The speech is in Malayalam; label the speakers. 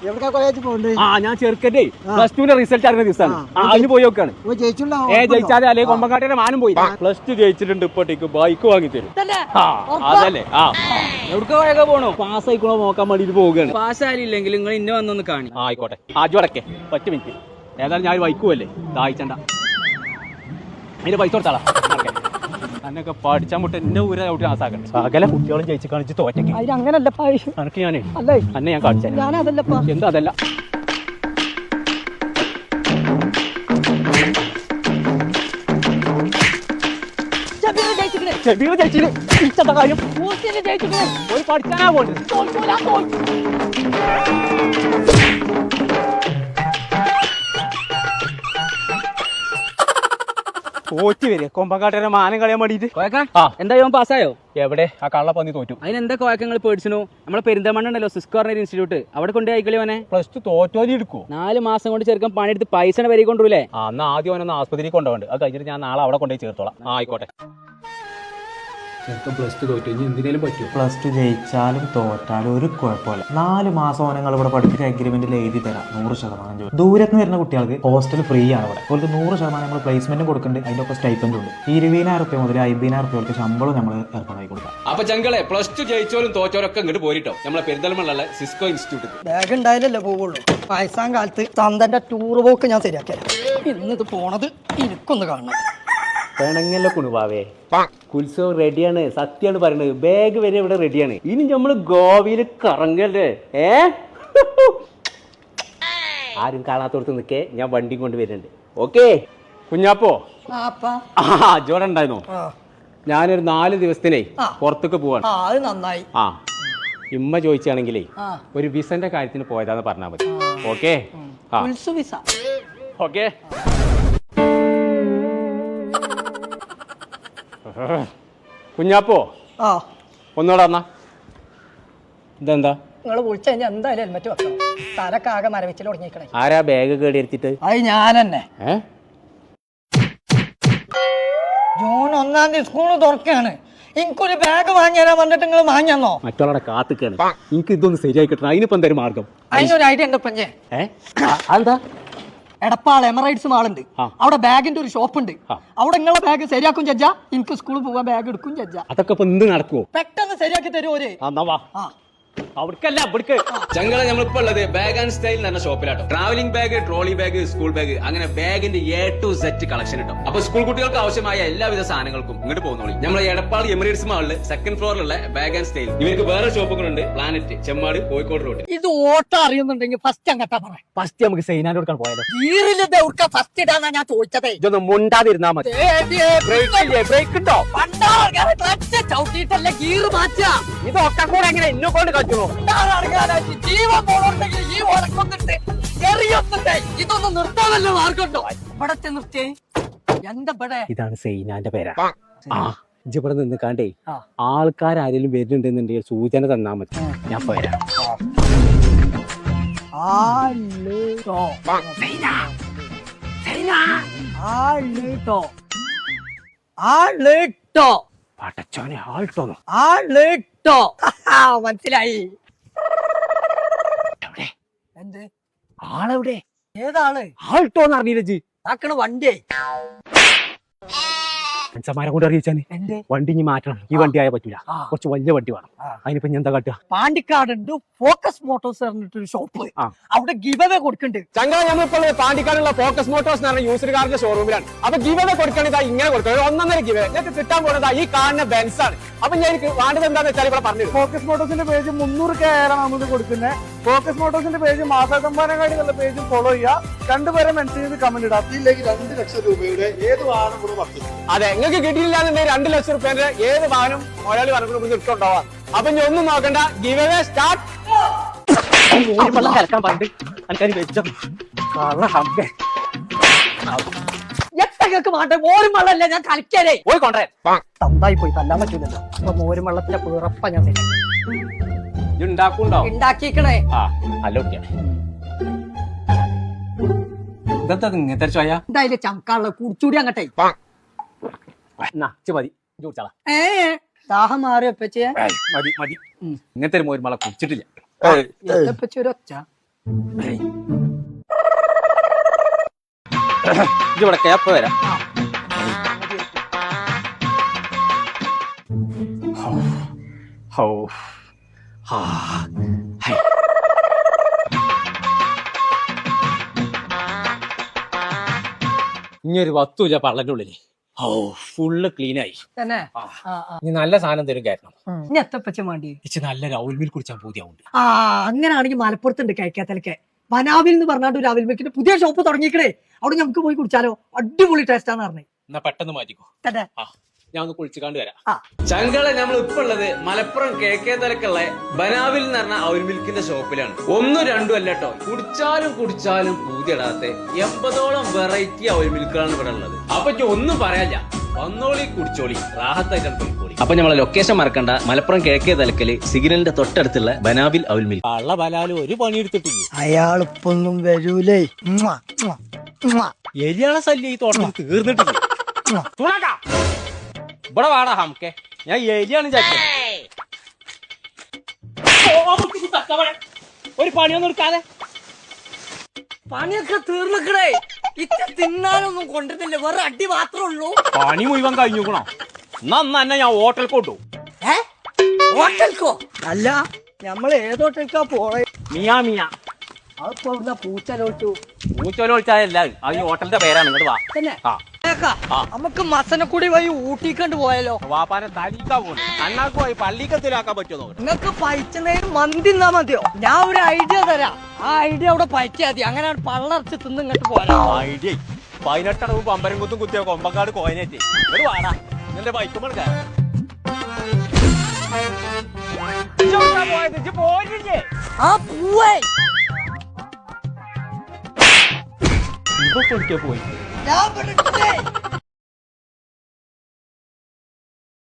Speaker 1: ഞാൻ ചെറുക്കന്റെ +2 റിസൾട്ട് അറിയുന്ന ദിവസമാണ്. അതിന് പോയി നോക്കാണ്. ജയിച്ചാലേ അല്ലെങ്കിൽ കൊമ്പങ്കാട്ടിന്റെ മാനം പോയി. +2 ജയിച്ചിട്ടുണ്ട്. ഇപ്പോഴത്തേക്ക് ബൈക്ക് വാങ്ങി തരും. അതല്ലേ
Speaker 2: എവിടേക്ക് പോയൊക്കെ പോണോ?
Speaker 1: പാസ് ആയിക്കണോ നോക്കാൻ വേണ്ടിട്ട് പോവുകയാണ്.
Speaker 2: പാസ്സായില്ലെങ്കിൽ നിങ്ങൾ ഇന്നെ വന്നൊന്ന് കാണി.
Speaker 1: ആയിക്കോട്ടെ. ആജോടക്കെ 10 മിനിറ്റ്. ഏതായാലും ഞാൻ വൈക്കുമല്ലേ, ദാഹിച്ചണ്ട. അതിന്റെ പൈസ കൊടുത്താളാ. എന്നൊക്കെ പഠിച്ചാൽ മുട്ട എന്നെ ഊര ഔട്ട് ആസാക്കട്ടെ. സകല കുട്ടികളും ജയിച്ച് കാണിച്ച് തോറ്റയ്ക്ക്.
Speaker 3: അങ്ങനല്ലപ്പാ
Speaker 1: എനിക്ക് ഞാനേ അന്നെ ഞാൻ കാണിച്ചു.
Speaker 3: ഞാനതല്ലപ്പാ.
Speaker 1: എന്താ അതല്ല, കാര്യം ഒരു പഠിച്ചാനാ പോണ്ട്. തോറ്റ് വരിക കൊമ്പങ്കാട്ടേരെ മാനം കളയാൻ വേണ്ടിട്ട്.
Speaker 2: എന്തായാലും പാസ്സായോ?
Speaker 1: എവിടെ ആ കള്ളപ്പന്നി തോറ്റു.
Speaker 2: അതിനെന്താ കോയക്കങ്ങൾ പേടിച്ചോ? നമ്മളെ പെരിന്തമണ്ണ ഉണ്ടല്ലോ സിസ്കോ ഇൻസ്റ്റിറ്റ്യൂട്ട്, അവിടെ കൊണ്ടേ ആയിക്കളി അവനെ.
Speaker 1: +2 തോറ്റോലി എടുക്കൂ.
Speaker 2: 4 മാസം കൊണ്ട് ചെറുക്കൻ പണിയെടുത്ത് പൈസ വരി കൊണ്ടുപോലേ.
Speaker 1: അന്ന് ആദ്യം അവനൊന്ന് ആസ്പത്രിയിൽ കൊണ്ടുപോകണ്ട്. അത് കഴിഞ്ഞിട്ട് ഞാൻ നാളെ അവിടെ കൊണ്ടുപോയി ചേർത്തോളാം. ആയിക്കോട്ടെ. +2 തോറ്റു. ഇനി എന്തിനേലും പറ്റും.
Speaker 4: +2 ജയിച്ചാലും തോറ്റാലും ഒരു കുഴപ്പമില്ല. 4 മാസം നിങ്ങൾ ഇവിടെ പഠിപ്പിച്ച അഗ്രിമെന്റിൽ എഴുതി തരാം 100% ജോലി. ദൂരത്ത് നിന്ന് വരുന്ന കുട്ടികൾക്ക് ഹോസ്റ്റൽ ഫ്രീ ആണ്. ഇവിടെ അവർക്ക് 100% നമ്മൾ പ്ലേസ്മെന്റ് കൊടുക്കുന്നുണ്ട്. അതിന്റെ ഒപ്പം സ്റ്റൈപ്പൻഡ് ഉണ്ട്. 20,000 മുതൽ 50,000 ശമ്പളം നമ്മൾ ഏർപ്പാടായി കൊടുക്കാം.
Speaker 1: അപ്പൊ ചങ്കളെ +2 ജയിച്ചോലും തോറ്റോരൊക്കെ ഇങ്ങോട്ട് പോരിട്ടോ. നമ്മളെ പെരിന്തൽമണ്ണ സിസ്കോ ഇൻസ്റ്റിറ്റ്യൂട്ട്.
Speaker 3: ബാഗ് ഉണ്ടായാലല്ലേ പോവുള്ളൂ. വയസ്സാം കാലത്ത് തന്തന്റെ ടൂർ പോക്ക് ഞാൻ ശരിയാക്കിയാലും ഇന്നിത് പോണത് എനിക്കൊന്ന് കാണണം.
Speaker 1: പെണങ്ങല്ല കുണുവാവേ, ഉത്സവം റെഡിയാണ്. സത്യമാണ് പറയുന്നത്. ബാഗ് വരെ ഇവിടെ റെഡിയാണ്. ഇനി നമ്മള് ഗോവയിൽ കറങ്ങല്ലേ. ആരും കാണാത്തോടത്ത് നിൽക്കേ, ഞാൻ വണ്ടി കൊണ്ട് വരുന്നുണ്ട്. ഓക്കെ കുഞ്ഞാപ്പോ. ജോടെ ഉണ്ടായിരുന്നു. ഞാനൊരു 4 ദിവസത്തിനേ പുറത്തേക്ക് പോവാണ്.
Speaker 3: അത് നന്നായി.
Speaker 1: ഇമ്മ ചോദിച്ചാണെങ്കിലേ ഒരു വിസന്റെ കാര്യത്തിന് പോയതാന്ന് പറഞ്ഞാൽ മതി. Okay okay. കുഞ്ഞാപ്പോ ഒന്നോടെ വന്നാ. ഇതെന്താ
Speaker 3: നിങ്ങൾ വിളിച്ചു കഴിഞ്ഞാൽ എന്തായാലും ഹെൽമെറ്റ് വെക്കണം. തലക്കാകെ മരവിച്ചിൽ തുടങ്ങിക്കണേ.
Speaker 1: ആരാ ബാഗ് കേടിയെടുത്തിട്ട്?
Speaker 3: അത് ഞാൻ തന്നെ. ജൂൺ 1-ാം തീയതി സ്കൂള് തുറക്കാണ്. എനിക്കൊരു ബാഗ് വാങ്ങിയാ വന്നിട്ട് നിങ്ങൾ വാങ്ങിയെന്നോ?
Speaker 1: മറ്റുള്ള കാത്തിക്കാണ്. എനിക്ക് ഇതൊന്ന് ശരിയായി കിട്ടണം. അതിനിപ്പോ എന്തായാലും മാർഗം.
Speaker 3: അതിനൊരു ഐഡിയ ഉണ്ട്. പഞ്ചേ
Speaker 1: എന്താ?
Speaker 3: എടപ്പാൾ എമറൈറ്റ്സ് മാളുണ്ട്. അവിടെ ബാഗിന്റെ ഒരു ഷോപ്പ് ഉണ്ട്. അവിടെ നിങ്ങളെ ബാഗ് ശരിയാക്കും ചജ്ജ. എനിക്ക് സ്കൂളിൽ പോവാൻ ബാഗ് എടുക്കും ചജ്ജ.
Speaker 1: അതൊക്കെ ഇപ്പൊ എന്ത് നടക്കുവോ?
Speaker 3: പെട്ടെന്ന് ശരിയാക്കി തരുമോ?
Speaker 1: അവിടക്കല്ല അവിടക്ക്. ചങ്ങളെ നമ്മളിപ്പോ ഉള്ളത് ബാഗ് ആൻഡ് സ്റ്റൈൽ എന്ന് പറഞ്ഞ ഷോപ്പിലാട്ടോ. Travelling bag, trolley bag, school bag, അങ്ങനെ ബാഗിന്റെ A to Z കളക്ഷൻ കിട്ടും. അപ്പൊ സ്കൂൾ കുട്ടികൾക്ക് ആവശ്യമായ എല്ലാവിധ സാധനങ്ങൾക്കും ഇങ്ങോട്ട് പോകുന്നോളി. നമ്മളെ എടപ്പാൾ എമിറേറ്റ്സ് മാളില് 2nd ഫ്ലോറിലുള്ള ബാഗ് ആൻഡ് സ്റ്റൈൽ. ഇവർക്ക് വേറെ ഷോപ്പുകളുണ്ട്. Planet, Chemmad, Kozhikode road.
Speaker 3: ഇത് ഓട്ടം അറിയുന്നുണ്ടെങ്കിൽ ഫസ്റ്റ് അങ്ങട്ടാ പറയാം.
Speaker 1: ഫസ്റ്റ് നമുക്ക് സൈനാൻ കൊടുക്കാൻ പോയാലോ?
Speaker 3: ഫസ്റ്റ് ഇടാന്നാ ഞാൻ ചോദിച്ചതേ.
Speaker 1: ഇതൊന്ന് മുണ്ടാതിരുന്നാ മതി. ബ്രേക്ക് ഉണ്ടോ?
Speaker 3: ചവിട്ടിട്ടല്ലേ ഗീർ മാറ്റാ.
Speaker 1: ഇതൊക്കെ കൂടെ എങ്ങനെ ഇന്നെ കൊണ്ട് കറ്റുമോ?
Speaker 3: ഇതൊന്നും നിർത്താനല്ലോ മാർഗുണ്ടോ? ഇവിടത്തെ നിർത്തിയേ. എന്താ
Speaker 1: ഇതാണ് സൈനാന്റെ പേരാ. ഇവിടെ നിന്ന് കാണ്ടേ ആൾക്കാരും വരുന്നുണ്ടെന്നുണ്ടെങ്കിൽ സൂചന തന്നാ മതി. ഞാൻ പോരാ. പടച്ചോനെ ആൾട്ടോ
Speaker 3: മനസ്സിലായി.
Speaker 1: എന്ത് ആളെവിടെ?
Speaker 3: ഏതാള്?
Speaker 1: ആൾട്ടോന്ന് അറിയില്ല.
Speaker 3: ആക്കണ വണ്ടിയായി
Speaker 1: മനുഷ്യന്മാരെ കൊണ്ട് അറിയിച്ചാന് വണ്ടി ഇനി മാറ്റണം. ഈ വണ്ടി ആയാൽ പറ്റൂല. കുറച്ച് വലിയ വണ്ടി വേണം. അതിനിപ്പോ ഞാൻ എന്താ കാട്ടുക?
Speaker 3: പാണ്ടിക്കാടുണ്ട് ഫോക്കസ് മോട്ടോഴ്സ് പറഞ്ഞിട്ടൊരു ഷോപ്പ്. അവിടെ ഗിവവേ കൊടുക്കുന്നുണ്ട്.
Speaker 1: ചങ്ക നമ്മളിപ്പോൾ പാണ്ടിക്കാടുള്ള ഫോക്കസ് മോട്ടോഴ്സ് എന്ന് പറഞ്ഞ യൂസ്ഡ് കാറിന്റെ ഷോറൂമിലാണ്. അപ്പൊ ഗിവവേ കൊടുക്കണത് ഇങ്ങനെ കൊടുക്കുക. 1.5 ഗിവേ നിങ്ങൾക്ക് കിട്ടാൻ പോകുന്നത് ഈ കാണുന്ന ബെൻസ് ആണ്. അപ്പൊ ഞാൻ എനിക്ക് വേണ്ടത് എന്താന്ന് വെച്ചാൽ ഇവിടെ പറഞ്ഞു.
Speaker 5: ഫോക്കസ് മോട്ടോഴ്സിന്റെ പേജ് 300K നമുക്ക് കൊടുക്കുന്നത്. ഫോക്കസ് മോട്ടോഴ്സിന്റെ പേജ് മാസാസമ്പാനങ്ങാടി എന്നുള്ള പേജ് ഫോളോ ചെയ്യുക. 2 പേരെ മെൻഷൻ ചെയ്ത് കമന്റ് ഇടാം. 2 ലക്ഷം രൂപയുടെ ഏത് വാഹനം കൂടെ പറ്റും.
Speaker 1: അതെ, നിങ്ങൾക്ക് കിട്ടിയില്ലാന്നുണ്ടെങ്കിൽ 2 ലക്ഷം രൂപേന്റെ ഏത് വാഹനം ഒരാൾ പറഞ്ഞ ഇട്ടുണ്ടാവാം. അപ്പൊ ഇനി ഒന്നും നോക്കണ്ട. Give away start. കലക്കാൻ പറഞ്ഞിട്ട്
Speaker 3: എത്രക്ക് മാട്ടെ മോരും വെള്ളല്ലേ ഞാൻ കളിക്കാനേ
Speaker 1: പോയി കൊണ്ടേ.
Speaker 3: തന്തായി പോയി തല്ലാൻ പറ്റൂലല്ലോ. അപ്പൊ മോരും വെള്ളത്തിന്റെ പിറപ്പ ഞാൻ
Speaker 1: ഉണ്ടാക്കുണ്ടോ?
Speaker 3: ഉണ്ടാക്കിക്കണേ.
Speaker 1: അല്ല ഇതെന്താ ഇങ്ങനത്തെ ചോയ?
Speaker 3: എന്തായാലും ചങ്കാള കുടിച്ചൂടി അങ്ങട്ടെ
Speaker 1: മതി.
Speaker 3: ദാഹം മാറിയപ്പച്ചേ
Speaker 1: മതി മതി. ഇങ്ങനത്തെ ഒരു മോരുമള കുടിച്ചിട്ടില്ല.
Speaker 3: ഒരൊച്ച
Speaker 2: ഇവിടെ കേപ്പ വരാം. ഇനി ഒരു വസ്തുല്ല പള്ളന്റെ ഉള്ളില്. ഫുള്ള് ക്ലീനായി.
Speaker 3: തന്നെ
Speaker 2: ഇനി നല്ല സാധനം തരും കാരണം.
Speaker 3: ഇനി എത്തപ്പച്ച വേണ്ടി
Speaker 2: ഇച്ച് നല്ലൊരു ഔൽ മിൽക്ക് കുടിച്ചാൽ പൂതിയാവുണ്ട്.
Speaker 3: അങ്ങനെയാണെങ്കിൽ മലപ്പുറത്തുണ്ട് കഴിക്കാത്തലക്കെ ബനാവിൽ എന്ന് പറഞ്ഞാൽ ഒരു അവിൽ മിൽക്കിന്റെ പുതിയ ഷോപ്പ് തുടങ്ങിക്കണേ. അവിടെ നമുക്ക് പോയി കുടിച്ചാലോ? അടിപൊളി ടേസ്റ്റാന്ന് പറഞ്ഞേ.
Speaker 2: എന്നാ പെട്ടെന്ന് മാറ്റിക്കോ.
Speaker 3: തന്നെ
Speaker 2: ഞാൻ ഒന്ന് കുളിച്ചിക്കാണ്ട് വരാം.
Speaker 1: ചങ്കളെ നമ്മൾ ഇപ്പൊ ഉള്ളത് മലപ്പുറം KK തലക്കുള്ള ബനാവിൽ എന്ന് പറഞ്ഞ ഔൽ മിൽക്കിന്റെ ഷോപ്പിലാണ്. 1, 2 അല്ല കേട്ടോ, കുടിച്ചാലും പൂതിയിടാത്ത 80ഓളം വെറൈറ്റി ഔൽ മിൽക്കുകളാണ് ഇവിടെ ഉള്ളത്. അപ്പൊ ഒന്നും പറയാല്ല, വന്നോളി കുടിച്ചോളി, റാഹത്തായിട്ടാണ് പോയിക്കോളി. അപ്പൊ നമ്മളെ ലൊക്കേഷൻ മറക്കണ്ട, മലപ്പുറം KK തലക്കല് സിഗ്നലിന്റെ തൊട്ടടുത്തുള്ള ബനാവിൽ ഔൽ മിൽക്ക്.
Speaker 2: കള്ള ബലാലും ഒരു പണി എടുത്തിട്ടില്ല.
Speaker 3: അയാളിപ്പൊന്നും വരൂലേ.
Speaker 2: എലിയാളെ ശല്യം ഈ തോട്ടം തീർന്നിട്ടില്ല. ഇവിടെ വാടാ ഹംക്കെ, ഞാൻ എലിയാണ് ഒരു പണിയൊന്നും എടുക്കാതെ.
Speaker 3: പണിയൊക്കെ തീർന്നിക്കണേ. ഇച്ച തിന്നാനൊന്നും കൊണ്ടിട്ടില്ല, വേറെ അടി മാത്രമേ ഉള്ളൂ.
Speaker 2: പണി മുഴുവൻ കഴിഞ്ഞുക്കണോ? എന്നാ തന്നെ ഞാൻ ഹോട്ടൽ കൊണ്ടു.
Speaker 3: ഹോട്ടൽക്കോ? അല്ല, നമ്മൾ ഏത് ഹോട്ടൽക്കാ പോണേ?
Speaker 2: മിയാ മിയാ.
Speaker 3: അതിപ്പോ ഇവിടുന്ന് പൂച്ചലോട്ടു.
Speaker 2: പൂച്ചോലോളിച്ചായല്ല, അത് ഈ ഹോട്ടലിന്റെ പേരാണ്. ഇങ്ങോട്ട് വാ.
Speaker 3: തന്നെ നമുക്ക് മസനക്കുടി വഴി ഊട്ടിക്കണ്ട് പോയാലോ?
Speaker 2: വാപ്പാനെ തലീക്കാ പോണേ. അണ്ണാക്ക് പോയി പള്ളിക്കത്തിലാക്കാൻ പറ്റുമോ?
Speaker 3: നിങ്ങക്ക് പൈച്ചനേരം മന്തി എന്നാ മതിയോ? ഞാൻ ഒരു ഐഡിയ തരാം. ആ ഐഡിയ അവിടെ പയറ്റിയാ മതി. അങ്ങനെ പള്ളർച്ച് തിന്ന് ഇങ്ങോട്ട് പോരാ.
Speaker 2: ഐഡിയ 18 അടവും പമ്പരം കുത്തും കുത്തിയ കൊമ്പക്കാട് കോയനേറ്റ്. ഒരു വാടാ, നിന്റെ ബൈക്കുമ്പോൾ പോയില്ലേ?
Speaker 3: ആ പൂവേ
Speaker 2: പോയി.
Speaker 3: ഞാൻ